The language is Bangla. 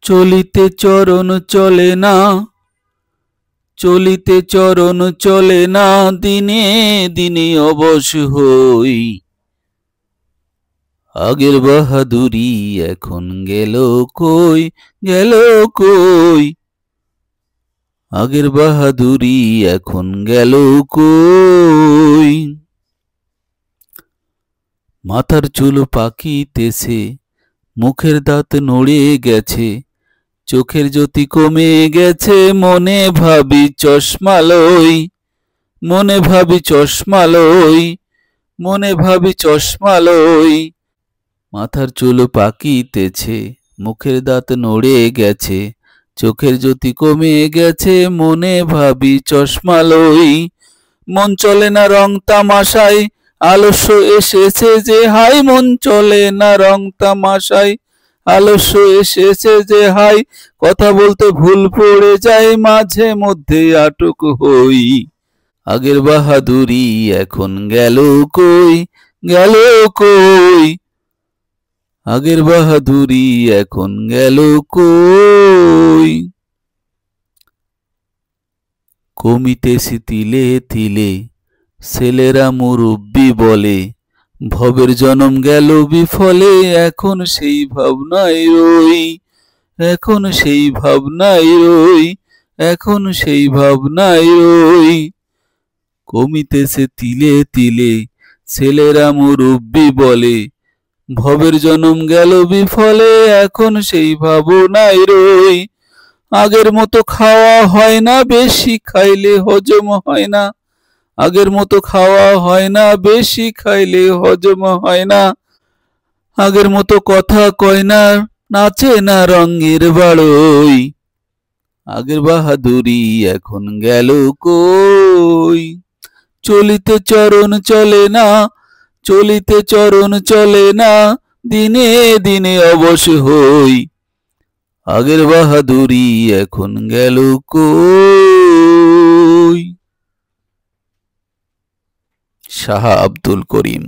চলিতে চরণ চলে না, চলিতে চরণ চলে না, দিনে দিনে অবশ হই। আগের বাহাদুরি এখন গেল কই, গেল কই। আগের বাহাদুরি এখন গেল কই। মাথার চুল পাকিতেছে, মুখের দাঁত নড়ে গেছে, চোখের জ্যোতি কমে গেছে, মনে ভাবি চশমা লই, মনে ভাবি চশমা লই, মনে ভাবি চশমা লই। মাথার চুল পাকিতেছে, মুখের দাঁত নড়ে গেছে, চোখের জ্যোতি কমে গেছে, মনে ভাবি চশমা লই। মন চলে না রং তামাশায়, আলস্য এসেছে যে হাই, মন চলে না রং তামাশায়, আলস্য এসেছে যে হাই। কথা বলতে ভুল পড়ে যায়, মাঝে মধ্যে আটক হই। আগের বাহাদুরি এখন গেল কই, গেল কই। আগের বাহাদুরি এখন গেল কই। কমিতেছি তিলে তিলে, ছেলেরা মুরব্বি বলে, ভবের জনম গেল বিফলে, এখন সেই ভাবনায় রই, এখন সেই ভাবনায় রই, এখন সেই ভাবনায় রই। কমিতেছে তিলে তিলে, ছেলেরা মুরব্বি বলে, ভবের জনম গেল বিফলে, এখন সেই ভাবনায় রই। আগের মতো খাওয়া হয় না, বেশি খাইলে হজম হয় না, আগের মতো খাওয়া হয় না, বেশি খাইলে হজম হয় না। আগের মতো কথা কয় না, নাচে না রঙের বাড়ই। আগের বাহাদুরি এখন গেল কই। চলিতে চরণ চলে না, চলিতে চরণ চলে না, দিনে দিনে অবশ হই। আগের বাহাদুরি এখন গেল কই। শাহ আব্দুল করিম।